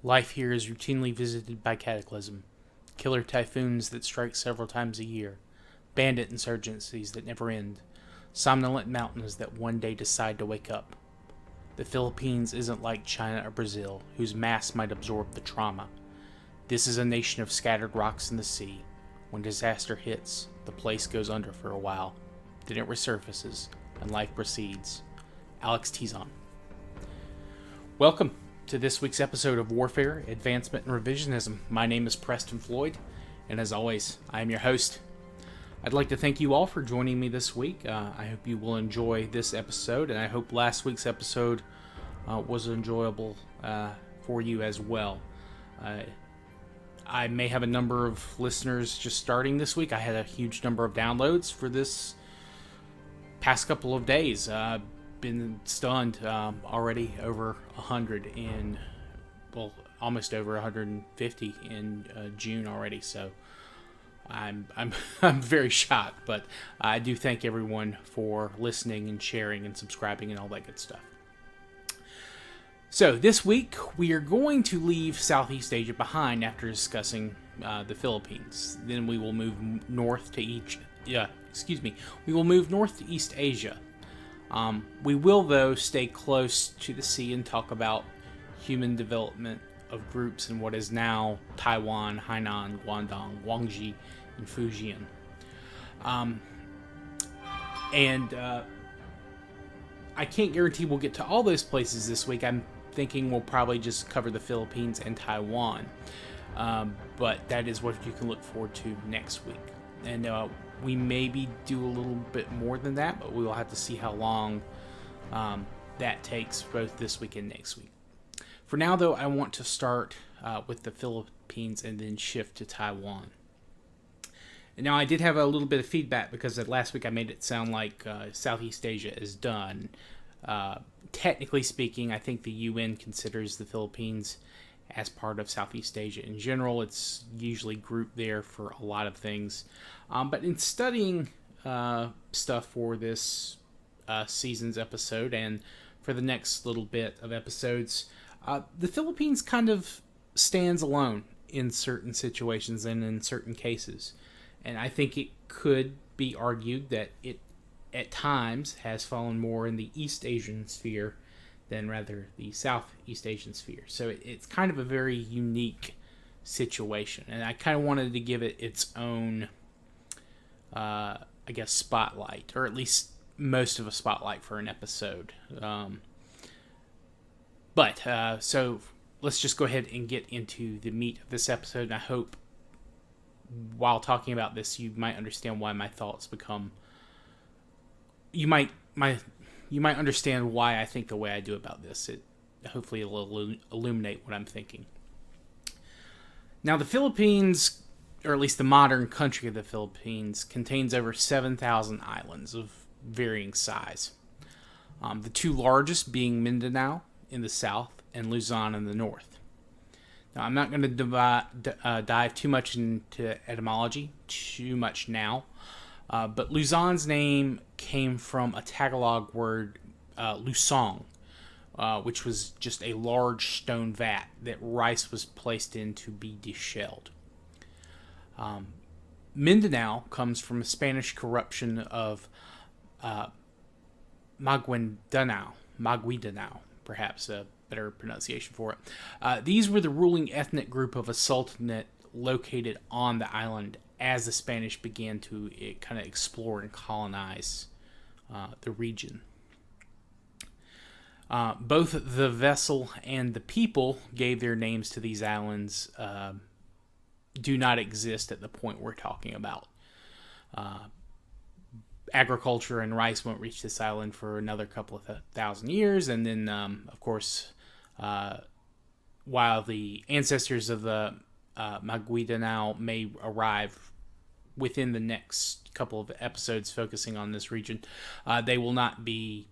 Life here is routinely visited by cataclysm, killer typhoons that strike several times a year, bandit insurgencies that never end, somnolent mountains that one day decide to wake up. The Philippines isn't like China or Brazil, whose mass might absorb the trauma. This is a nation of scattered rocks in the sea. When disaster hits, the place goes under for a while. Then it resurfaces, and life proceeds. Alex Tizon. Welcome to this week's episode of Warfare, Advancement, and Revisionism. My name is Preston Floyd, and as always, I am your host. I'd like to thank you all for joining me this week. I hope you will enjoy this episode, and I hope last week's episode was enjoyable for you as well. I may have a number of listeners just starting this week. I had a huge number of downloads for this past couple of days. Been stunned. Already over 100 in, well, almost over 150 in June already. So I'm very shocked, but I do thank everyone for listening and sharing and subscribing and all that good stuff. So this week we are going to leave Southeast Asia behind after discussing the Philippines. Then we will move north to We will move north to East Asia. We will, though, stay close to the sea and talk about human development of groups in what is now Taiwan, Hainan, Guangdong, Guangxi, and Fujian. I can't guarantee we'll get to all those places this week. I'm thinking we'll probably just cover the Philippines and Taiwan. But that is what you can look forward to next week. And we maybe do a little bit more than that, but we will have to see how long that takes both this week and next week. For now, though, I want to start with the Philippines and then shift to Taiwan. And now, I did have a little bit of feedback because last week I made it sound like Southeast Asia is done. Technically speaking, I think the UN considers the Philippines as part of Southeast Asia in general. It's usually grouped there for a lot of things. But in studying stuff for this season's episode and for the next little bit of episodes, the Philippines kind of stands alone in certain situations and in certain cases. And I think it could be argued that it at times has fallen more in the East Asian sphere than rather the Southeast Asian sphere. So it's kind of a very unique situation. And I kind of wanted to give it its own, spotlight, or at least most of a spotlight for an episode. So let's just go ahead and get into the meat of this episode. And I hope while talking about this, you might understand why my thoughts become... You might understand why I think the way I do about this. Hopefully it'll illuminate what I'm thinking. Now, the Philippines, or at least the modern country of the Philippines, contains over 7,000 islands of varying size. The two largest being Mindanao in the south and Luzon in the north. Now, I'm not going to dive too much into etymology too much now. But Luzon's name came from a Tagalog word, lusong, which was just a large stone vat that rice was placed in to be deshelled. Mindanao comes from a Spanish corruption of Maguindanao, perhaps a better pronunciation for it. These were the ruling ethnic group of a sultanate located on the island as the Spanish began to kind of explore and colonize the region. Both the vessel and the people gave their names to these islands do not exist at the point we're talking about. Agriculture and rice won't reach this island for another couple of thousand years, and then, of course, while the ancestors of the Maguindanao may arrive within the next couple of episodes focusing on this region, they will not be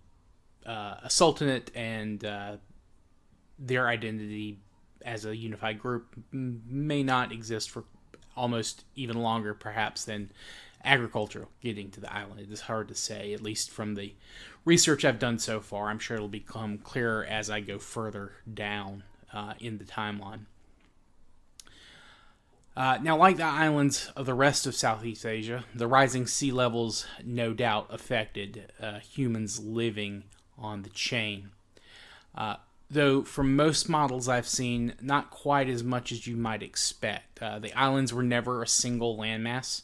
a sultanate, and their identity as a unified group may not exist for almost even longer, perhaps, than agriculture getting to the island. It is hard to say, at least from the research I've done so far. I'm sure it'll become clearer as I go further down in the timeline. Now, like the islands of the rest of Southeast Asia, the rising sea levels no doubt affected humans living on the chain. Though from most models I've seen, not quite as much as you might expect. The islands were never a single landmass,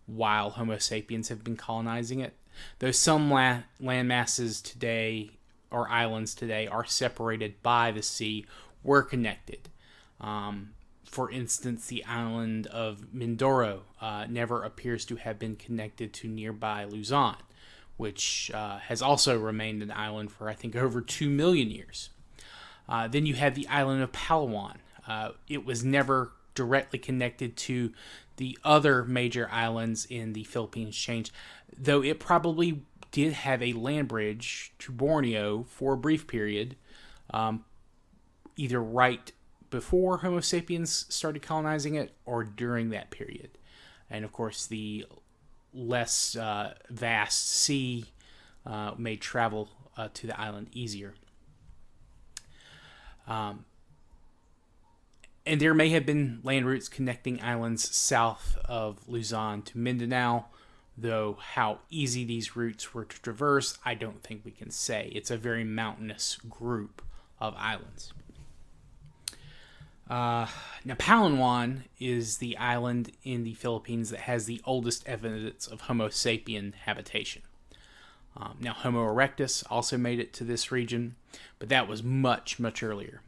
while Homo sapiens have been colonizing it. Though some landmasses today, or islands today, are separated by the sea, were connected. For instance, the island of Mindoro never appears to have been connected to nearby Luzon, which has also remained an island for, I think, over 2 million years. Then you have the island of Palawan. It was never directly connected to the other major islands in the Philippines chain, though it probably did have a land bridge to Borneo for a brief period, either right before Homo sapiens started colonizing it or during that period. And of course, the less vast sea made travel to the island easier. And there may have been land routes connecting islands south of Luzon to Mindanao, though how easy these routes were to traverse, I don't think we can say. It's a very mountainous group of islands. Now, Palawan is the island in the Philippines that has the oldest evidence of Homo sapien habitation. Now, Homo erectus also made it to this region, but that was much, much earlier.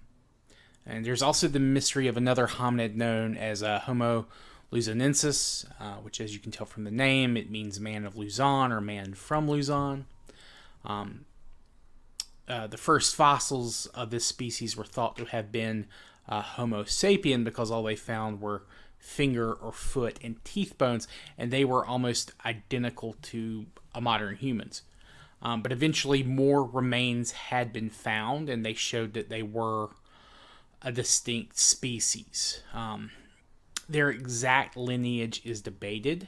And there's also the mystery of another hominid known as Homo luzonensis, which, as you can tell from the name, it means man of Luzon or man from Luzon. The first fossils of this species were thought to have been Homo sapien because all they found were finger or foot and teeth bones, and they were almost identical to modern humans. But eventually more remains had been found, and they showed that they were a distinct species. Their exact lineage is debated,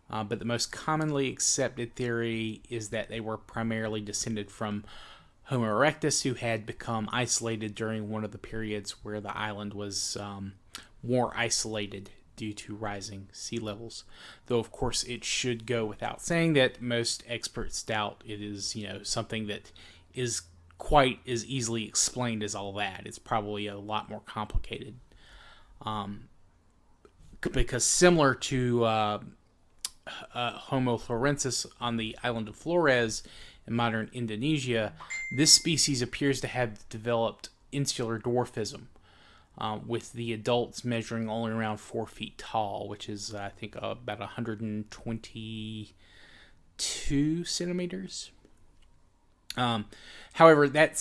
but the most commonly accepted theory is that they were primarily descended from Homo erectus, who had become isolated during one of the periods where the island was more isolated due to rising sea levels. Though, of course, it should go without saying that most experts doubt it is, something that is quite as easily explained as all that. It's probably a lot more complicated. Because similar to Homo florensis on the island of Flores in modern Indonesia, this species appears to have developed insular dwarfism, with the adults measuring only around 4 feet tall, which is, I think, about 122 centimeters. However, that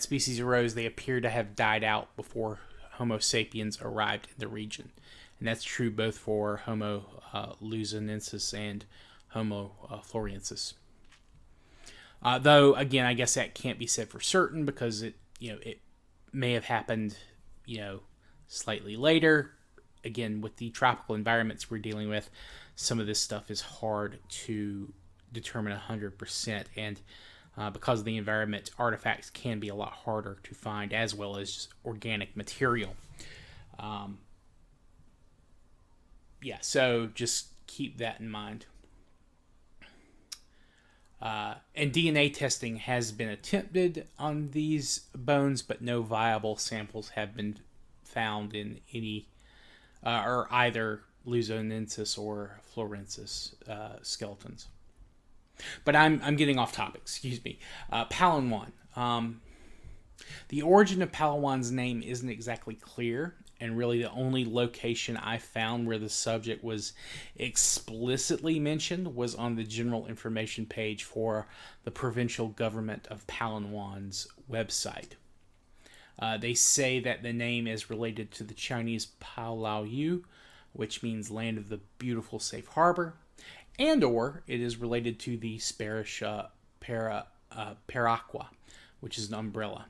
species arose, they appear to have died out before Homo sapiens arrived in the region. And that's true both for Homo luzonensis and Homo floresiensis. Though, again, I guess that can't be said for certain because it may have happened, slightly later. Again, with the tropical environments we're dealing with, some of this stuff is hard to determine 100%, and because of the environment, artifacts can be a lot harder to find, as well as organic material. So just keep that in mind. And DNA testing has been attempted on these bones, but no viable samples have been found in any, or either luzonensis or florensis skeletons. But I'm getting off topic. Excuse me. Palawan. The origin of Palawan's name isn't exactly clear, and really the only location I found where the subject was explicitly mentioned was on the general information page for the provincial government of Palawan's website. They say that the name is related to the Chinese Palau, which means land of the beautiful safe harbor, and or it is related to the Spanish Paraqua, which is an umbrella.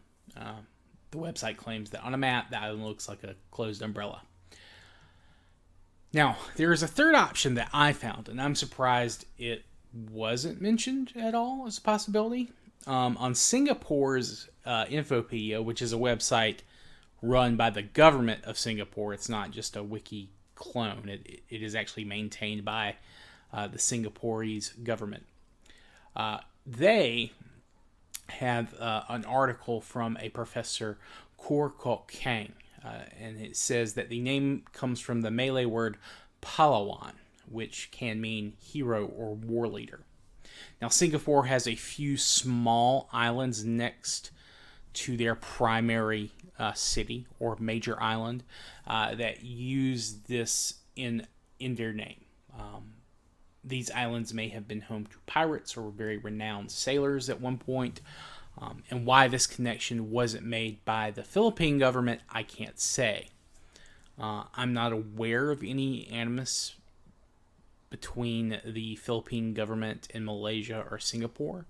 The website claims that on a map, the island looks like a closed umbrella. Now, there is a third option that I found, and I'm surprised it wasn't mentioned at all as a possibility. On Singapore's Infopedia, which is a website run by the government of Singapore. It's not just a wiki clone. It is actually maintained by the Singaporeese government. They have an article from a professor, Kor Kok Kang, and it says that the name comes from the Malay word Pahlawan, which can mean hero or war leader. Now, Singapore has a few small islands next to their primary city or major island that use this in their name. These islands may have been home to pirates or very renowned sailors at one point. And why this connection wasn't made by the Philippine government, I can't say. I'm not aware of any animus between the Philippine government and Malaysia or Singapore.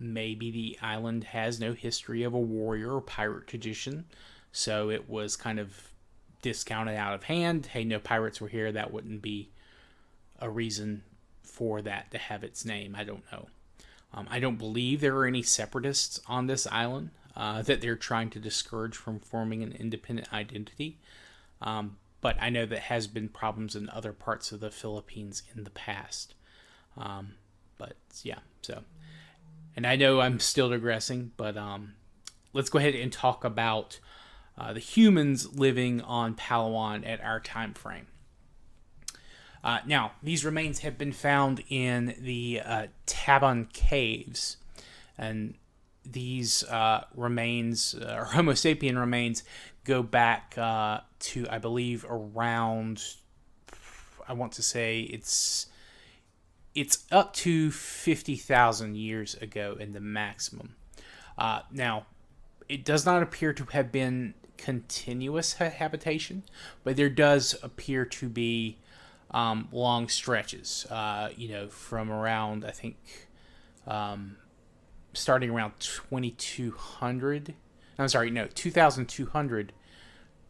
Maybe the island has no history of a warrior or pirate tradition, so it was kind of discounted out of hand. Hey, no pirates were here. That wouldn't be a reason for that to have its name. I don't know. I don't believe there are any separatists on this island that they're trying to discourage from forming an independent identity. But I know that has been problems in other parts of the Philippines in the past. But yeah, so. And I know I'm still digressing, but let's go ahead and talk about the humans living on Palawan at our time frame. Now, these remains have been found in the Taban Caves, and these remains, or Homo sapien remains, go back to, I believe, around, I want to say it's up to 50,000 years ago in the maximum. Now, it does not appear to have been continuous habitation, but there does appear to be long stretches, from around, I think, starting around 2200. I'm sorry, no, 2200.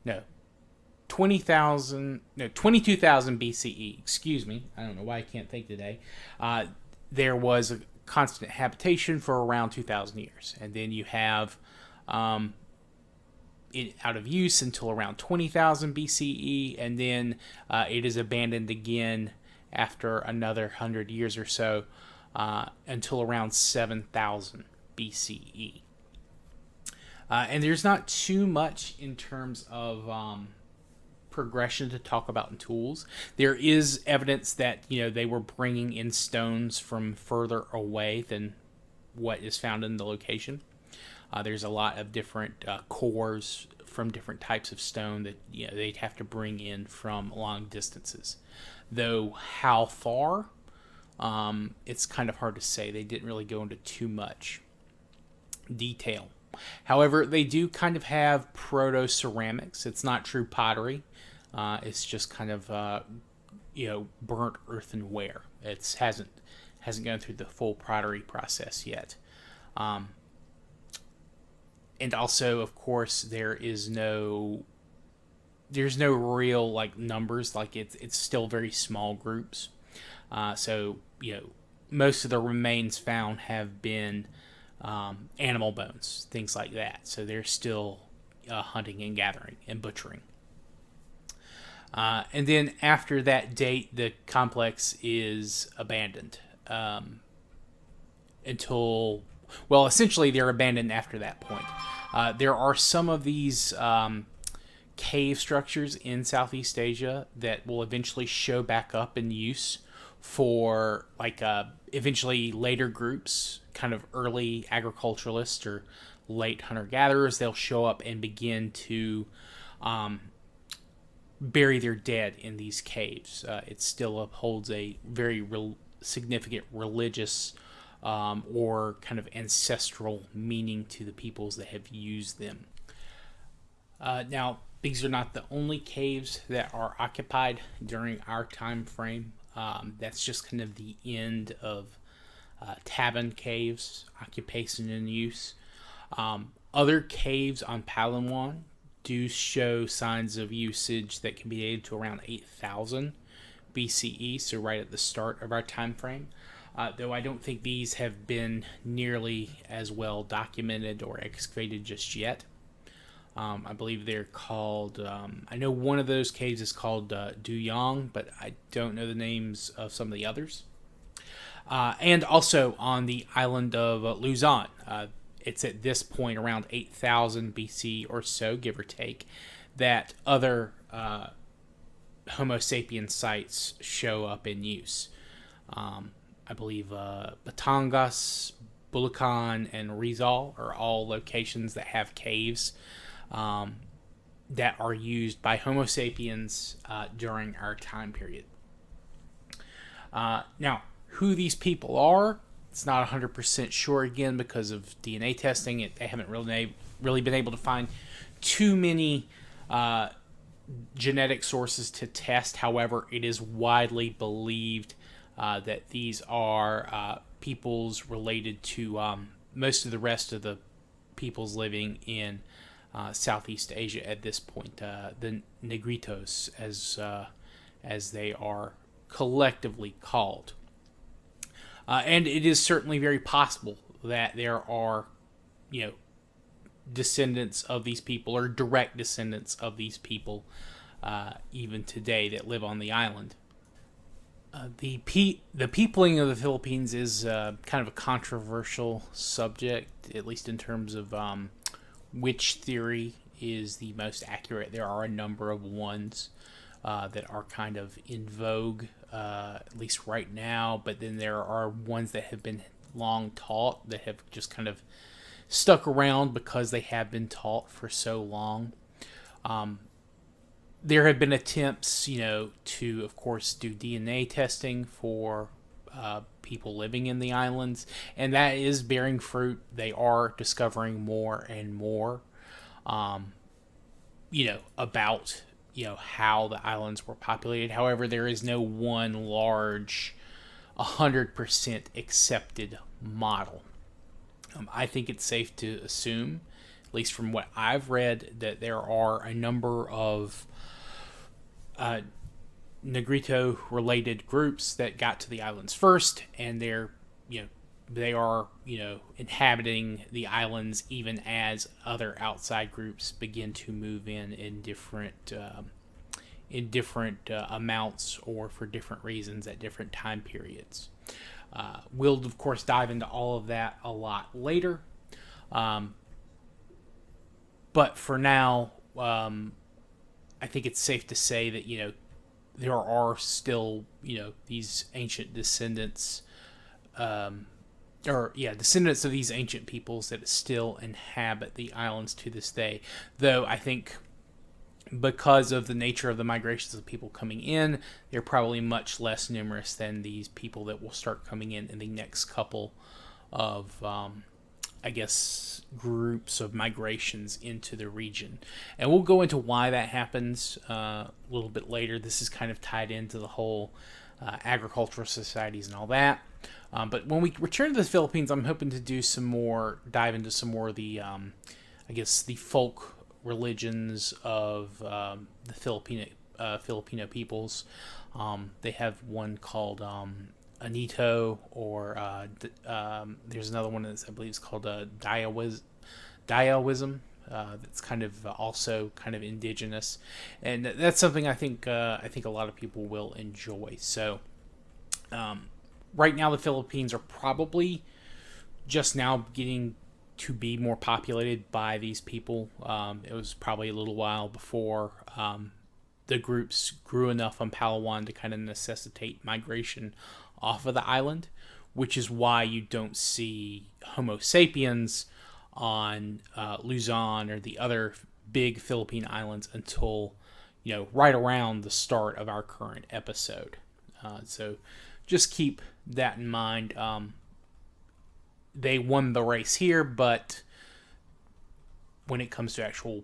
No, 22,000 BCE. Excuse me. I don't know why I can't think today. There was a constant habitation for around 2,000 years. And then you have it out of use until around 20,000 BCE. And then it is abandoned again after another 100 years or so until around 7,000 BCE. And there's not too much in terms of progression to talk about in tools. There is evidence that they were bringing in stones from further away than what is found in the location. There's a lot of different cores from different types of stone that they'd have to bring in from long distances. Though how far, it's kind of hard to say. They didn't really go into too much detail. However, they do kind of have proto-ceramics. It's not true pottery. It's just kind of burnt earthenware. It hasn't gone through the full pottery process yet. And also, of course, there's no real numbers. It's still very small groups. So most of the remains found have been animal bones, things like that. So they're still hunting and gathering and butchering. And then after that date, the complex is abandoned until, essentially they're abandoned after that point. There are some of these cave structures in Southeast Asia that will eventually show back up in use for eventually later groups, kind of early agriculturalists or late hunter-gatherers. They'll show up and begin to bury their dead in these caves. It still upholds a very significant religious or kind of ancestral meaning to the peoples that have used them. Now, these are not the only caves that are occupied during our time frame. That's just kind of the end of Taban caves, occupation and use. Other caves on Palawan do show signs of usage that can be dated to around 8,000 BCE, so right at the start of our time frame. though I don't think these have been nearly as well documented or excavated just yet. I believe they're called, I know one of those caves is called Duyong, but I don't know the names of some of the others. And also on the island of Luzon. It's at this point around 8,000 BC or so, give or take, that other Homo sapiens sites show up in use. I believe Batangas, Bulacan, and Rizal are all locations that have caves that are used by Homo sapiens during our time period. Now, who these people are, it's not 100% sure again because of DNA testing. They haven't really been able to find too many genetic sources to test. However, it is widely believed that these are peoples related to most of the rest of the peoples living in Southeast Asia at this point, the Negritos, as they are collectively called. And it is certainly very possible that there are, descendants of these people or direct descendants of these people even today that live on the island. The peopling of the Philippines is kind of a controversial subject, at least in terms of which theory is the most accurate. There are a number of ones that are kind of in vogue, at least right now, but then there are ones that have been long taught that have just kind of stuck around because they have been taught for so long. There have been attempts, to, of course, do DNA testing for people living in the islands, and that is bearing fruit. They are discovering more and more, about, how the islands were populated. However, there is no one large, 100% accepted model. I think it's safe to assume, at least from what I've read, that there are a number of Negrito-related groups that got to the islands first, and they are inhabiting the islands even as other outside groups begin to move in different amounts or for different reasons at different time periods. We'll of course dive into all of that a lot later, but for now, I think it's safe to say that there are still these ancient descendants. Descendants of these ancient peoples that still inhabit the islands to this day. Though I think because of the nature of the migrations of people coming in, they're probably much less numerous than these people that will start coming in the next couple of, groups of migrations into the region. And we'll go into why that happens a little bit later. This is kind of tied into the whole agricultural societies and all that. But when we return to the Philippines, I'm hoping to dive into some more of the, the folk religions of the Filipino peoples. They have one called Anito, or there's another one that I believe is called Dayawism. That's kind of also kind of indigenous, and that's something I think a lot of people will enjoy. So, right now the Philippines are probably just now getting to be more populated by these people. It was probably a little while before the groups grew enough on Palawan to kind of necessitate migration off of the island, which is why you don't see Homo sapiens on Luzon or the other big Philippine islands until right around the start of our current episode. So just keep that in mind. They won the race here, but when it comes to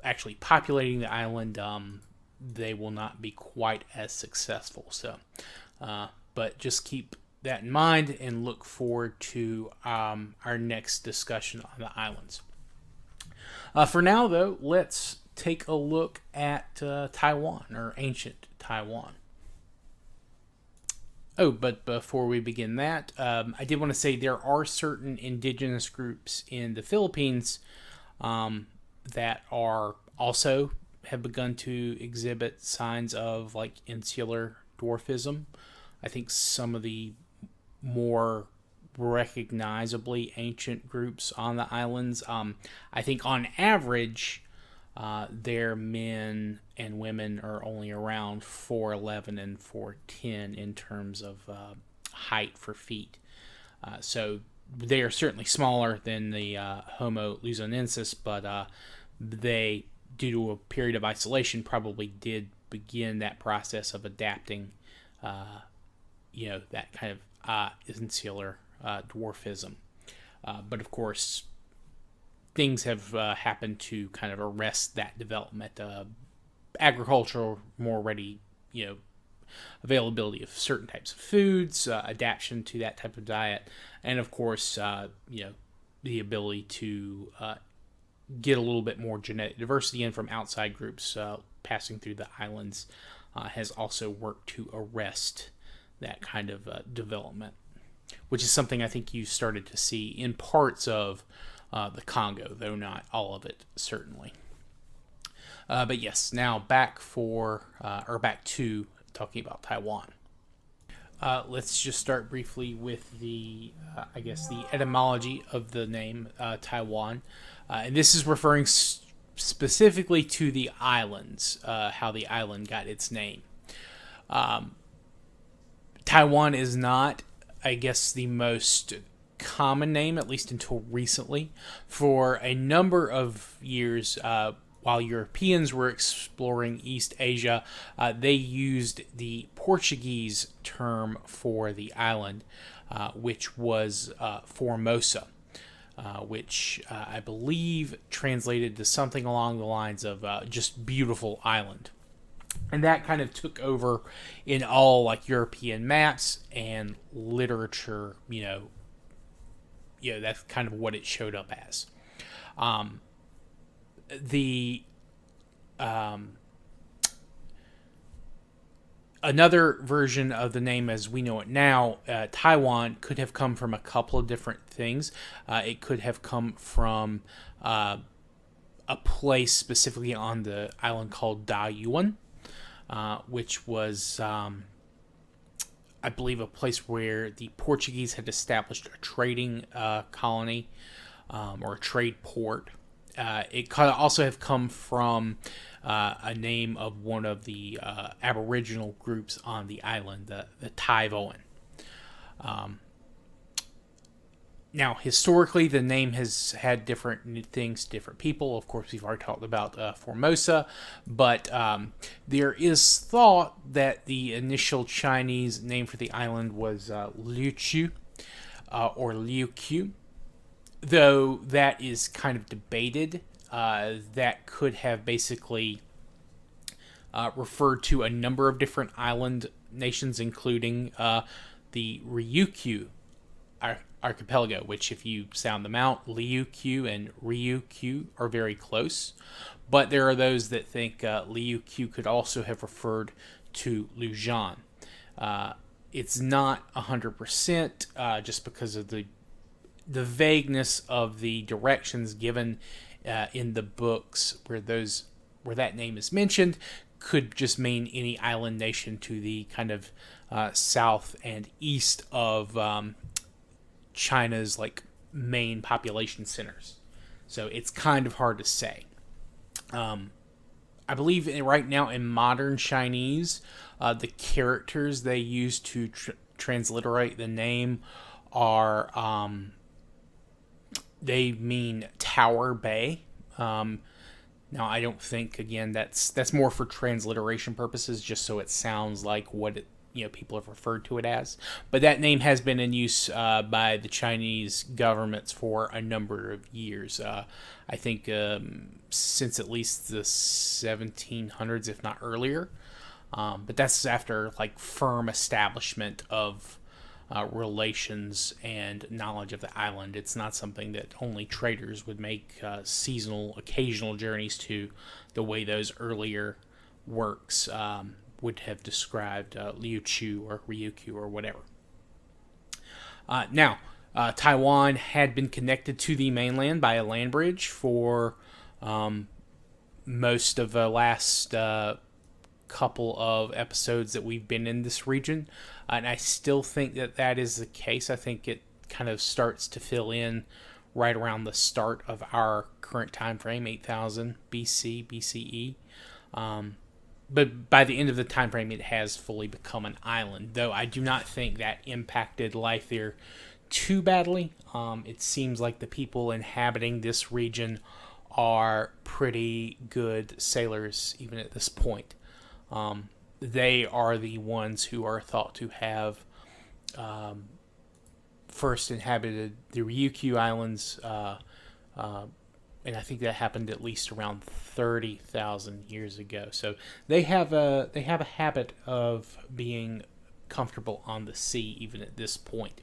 actually populating the island, they will not be quite as successful. So, but just keep that in mind and look forward to our next discussion on the islands. For now, though, let's take a look at Taiwan, or ancient Taiwan. Oh, but before we begin that, I did want to say there are certain indigenous groups in the Philippines that are also have begun to exhibit signs of like insular dwarfism. I think some of the more recognizably ancient groups on the islands, I think on average, their men and women are only around 4'11" and 4'10" in terms of height for feet. So they are certainly smaller than the Homo luzonensis, but they, due to a period of isolation, probably did begin that process of adapting, that kind of insular dwarfism. But of course, things have happened to kind of arrest that development. Agricultural, more ready, availability of certain types of foods, adaptation to that type of diet, and of course, the ability to get a little bit more genetic diversity in from outside groups passing through the islands has also worked to arrest that kind of development, which is something I think you started to see in parts of the Congo, though not all of it, certainly. But yes, now back to talking about Taiwan. Let's just start briefly with the etymology of the name Taiwan. And this is referring specifically to the islands, how the island got its name. Taiwan is not, I guess, the most common name, at least until recently. For a number of years, while Europeans were exploring East Asia, they used the Portuguese term for the island, which was Formosa, which I believe translated to something along the lines of just beautiful island. And that kind of took over in all like European maps and literature, that's kind of what it showed up as. Another version of the name as we know it now, Taiwan, could have come from a couple of different things. It could have come from a place specifically on the island called Dayuan, which was, I believe, a place where the Portuguese had established a trading colony or a trade port. It could also have come from a name of one of the Aboriginal groups on the island, the Taiwan. Now, historically, the name has had different things, different people. Of course, we've already talked about Formosa, but there is thought that the initial Chinese name for the island was Liuqiu or Liuqiu, though that is kind of debated. That could have basically referred to a number of different island nations, including the Ryukyu archipelago, which, if you sound them out, Liuqiu and Ryukyu are very close. But there are those that think Liuqiu could also have referred to Luzon. It's not 100% just because of the vagueness of the directions given in the books where that name is mentioned. Could just mean any island nation to the kind of south and east of China's like main population centers. So it's kind of hard to say. I believe right now in modern Chinese, the characters they use to transliterate the name are they mean Tower Bay. Now, I don't think, again, that's more for transliteration purposes, just so it sounds like what people have referred to it as. But that name has been in use by the Chinese governments for a number of years. I think since at least the 1700s, if not earlier. But that's after like firm establishment of relations and knowledge of the island. It's not something that only traders would make occasional journeys to, the way those earlier works. would have described Liu Chu or Ryukyu or whatever. Now, Taiwan had been connected to the mainland by a land bridge for most of the last couple of episodes that we've been in this region. And I still think that is the case. I think it kind of starts to fill in right around the start of our current time frame, 8000 BC, BCE. But by the end of the time frame, it has fully become an island, though I do not think that impacted life there too badly. It seems like the people inhabiting this region are pretty good sailors even at this point. They are the ones who are thought to have first inhabited the Ryukyu Islands, and I think that happened at least around 30,000 years ago. So they have a habit of being comfortable on the sea even at this point.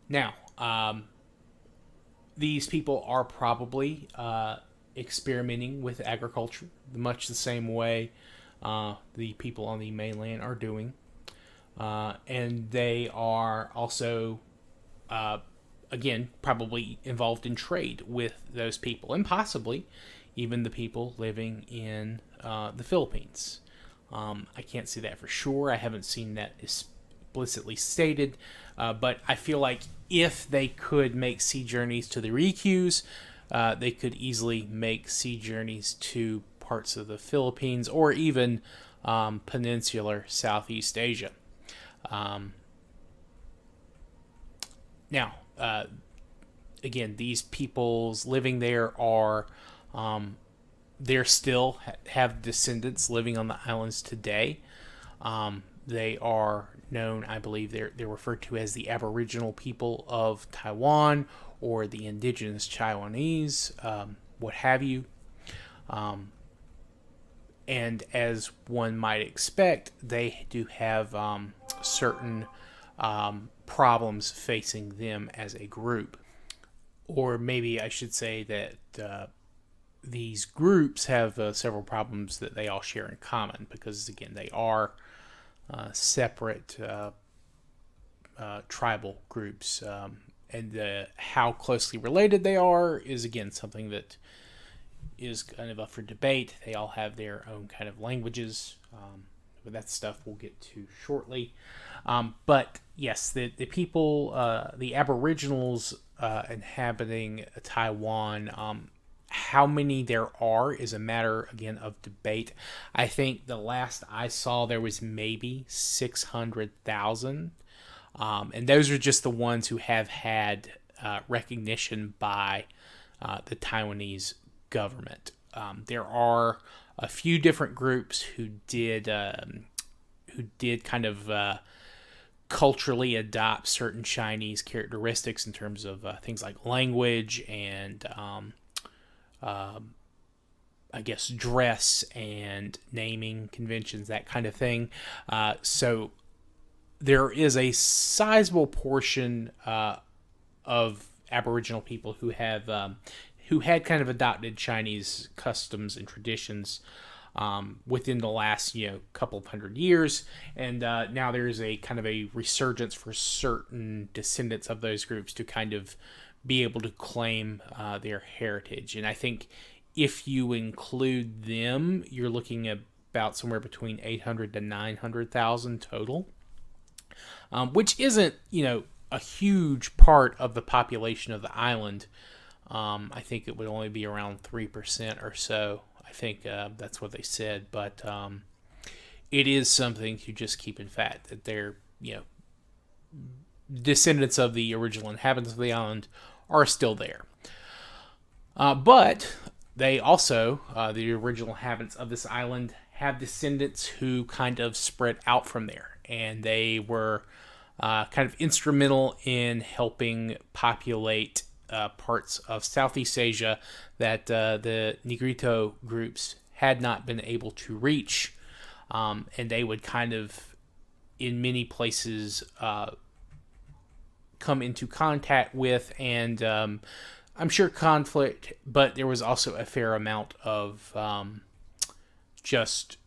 Now, these people are probably experimenting with agriculture, much the same way the people on the mainland are doing. And they are also, again, probably involved in trade with those people, and possibly even the people living in the Philippines. I can't say that for sure. I haven't seen that explicitly stated, but I feel like if they could make sea journeys to the Ryukyus, they could easily make sea journeys to parts of the Philippines or even peninsular Southeast Asia. Now, again, these peoples living there are, they're still have descendants living on the islands today. They are known, I believe, they're referred to as the Aboriginal people of Taiwan or the indigenous Taiwanese, what have you. And as one might expect, they do have certain problems facing them as a group. Or maybe I should say that these groups have several problems that they all share in common, because, again, they are separate tribal groups. And how closely related they are is, again, something that is kind of up for debate. They all have their own kind of languages, but that stuff we'll get to shortly. But yes, the people, the Aboriginals inhabiting Taiwan, how many there are is a matter, again, of debate. I think the last I saw there was maybe 600,000. And those are just the ones who have had recognition by the Taiwanese government. There are a few different groups who did kind of culturally adopt certain Chinese characteristics in terms of things like language and I guess dress and naming conventions, that kind of thing. So there is a sizable portion of Aboriginal people who have who had kind of adopted Chinese customs and traditions within the last couple of hundred years, and now there's a kind of a resurgence for certain descendants of those groups to kind of be able to claim their heritage. And I think if you include them, you're looking at about somewhere between 800 to 900,000 total. Which isn't, a huge part of the population of the island. I think it would only be around 3% or so. I think that's what they said. But it is something to just keep in fact that they're, descendants of the original inhabitants of the island are still there. But they also, the original inhabitants of this island, have descendants who kind of spread out from there. And they were kind of instrumental in helping populate parts of Southeast Asia that the Negrito groups had not been able to reach. And they would kind of, in many places, come into contact with, and I'm sure conflict, but there was also a fair amount of just,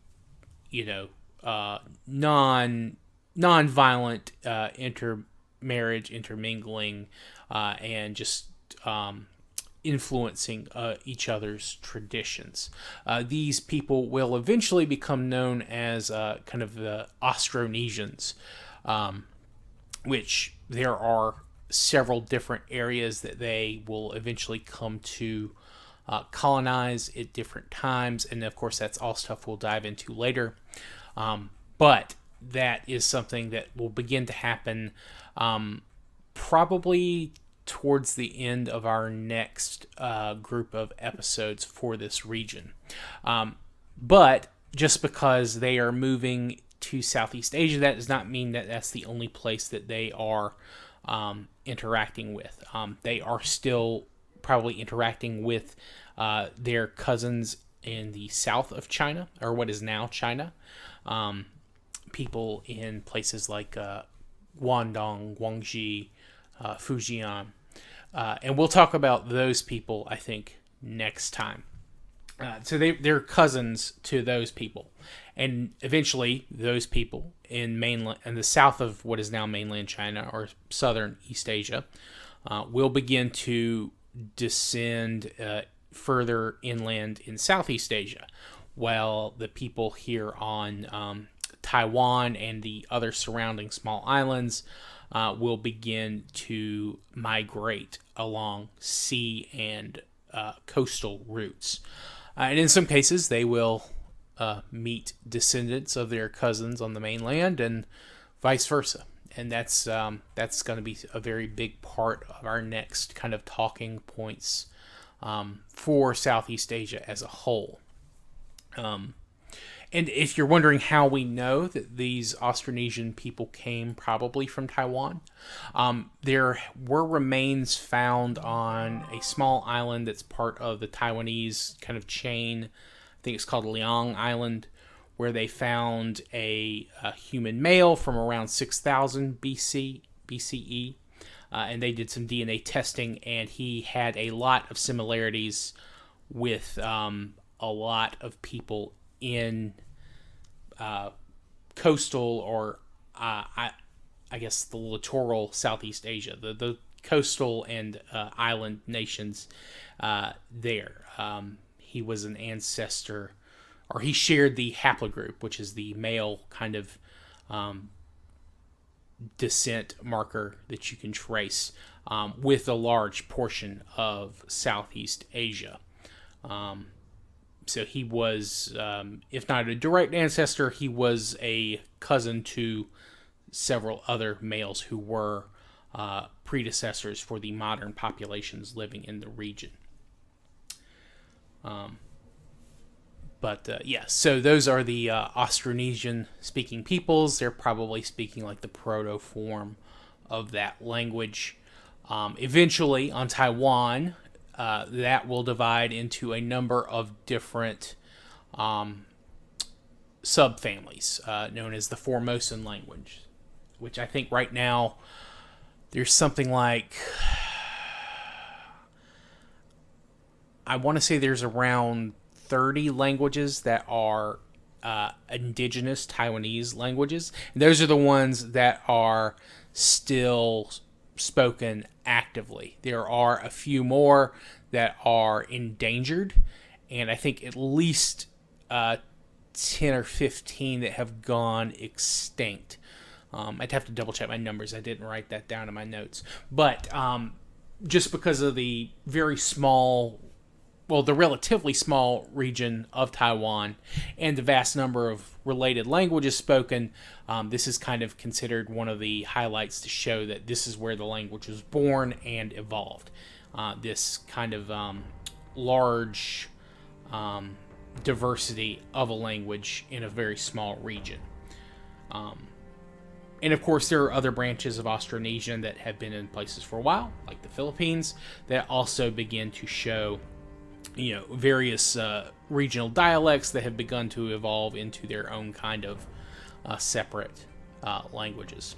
non-violent intermarriage, intermingling, and just influencing each other's traditions. These people will eventually become known as kind of the Austronesians, which there are several different areas that they will eventually come to colonize at different times, and of course that's all stuff we'll dive into later. But that is something that will begin to happen probably towards the end of our next group of episodes for this region. But just because they are moving to Southeast Asia, that does not mean that that's the only place that they are interacting with. They are still probably interacting with their cousins in the south of China, or what is now China. People in places like Guangdong, Guangxi, Fujian. And we'll talk about those people, I think, next time. So they're cousins to those people. And eventually, those people in the south of what is now mainland China, or southern East Asia, will begin to descend further inland in Southeast Asia, while the people here on Taiwan and the other surrounding small islands will begin to migrate along sea and coastal routes. And in some cases, they will meet descendants of their cousins on the mainland, and vice versa. And that's going to be a very big part of our next kind of talking points for Southeast Asia as a whole. And if you're wondering how we know that these Austronesian people came probably from Taiwan, there were remains found on a small island that's part of the Taiwanese kind of chain. I think it's called Liang Island, where they found a human male from around 6000 BCE. And they did some DNA testing, and he had a lot of similarities with a lot of people in coastal, or I guess the littoral Southeast Asia, the coastal and island nations there. He was an ancestor, or he shared the haplogroup, which is the male kind of descent marker that you can trace with a large portion of Southeast Asia. So he was, if not a direct ancestor, he was a cousin to several other males who were predecessors for the modern populations living in the region. So those are the Austronesian-speaking peoples. They're probably speaking like the proto-form of that language. Eventually, on Taiwan, that will divide into a number of different subfamilies known as the Formosan language, which I think right now there's something like, I want to say there's around 30 languages that are indigenous Taiwanese languages. And those are the ones that are still spoken actively. There are a few more that are endangered, and I think at least 10 or 15 that have gone extinct. I'd have to double check my numbers. I didn't write that down in my notes. But just because of the the relatively small region of Taiwan and the vast number of related languages spoken, this is kind of considered one of the highlights to show that this is where the language was born and evolved. This kind of large diversity of a language in a very small region. And of course, there are other branches of Austronesian that have been in places for a while, like the Philippines, that also begin to show various regional dialects that have begun to evolve into their own kind of separate languages.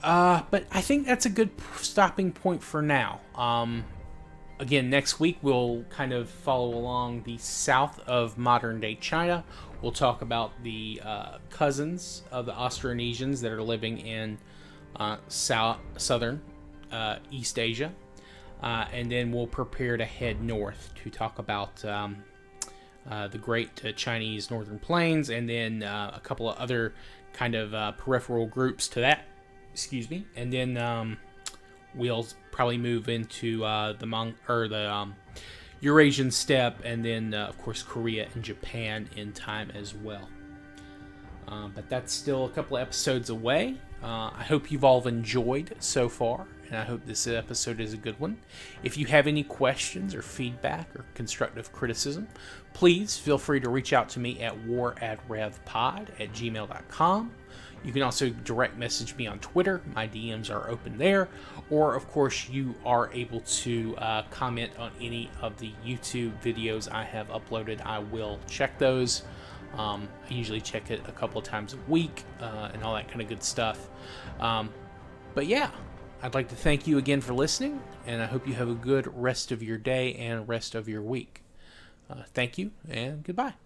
But I think that's a good stopping point for now. Again, next week we'll kind of follow along the south of modern-day China. We'll talk about the cousins of the Austronesians that are living in southern East Asia. And then we'll prepare to head north to talk about the Great Chinese Northern Plains, and then a couple of other kind of peripheral groups to that. Excuse me. And then we'll probably move into the Eurasian steppe, and then of course Korea and Japan in time as well. But that's still a couple of episodes away. I hope you've all enjoyed so far, and I hope this episode is a good one. If you have any questions or feedback or constructive criticism, please feel free to reach out to me at waradrevpod@gmail.com. You can also direct message me on Twitter. My DMs are open there. Or, of course, you are able to comment on any of the YouTube videos I have uploaded. I will check those. I usually check it a couple of times a week and all that kind of good stuff. But yeah, I'd like to thank you again for listening, and I hope you have a good rest of your day and rest of your week. Thank you, and goodbye.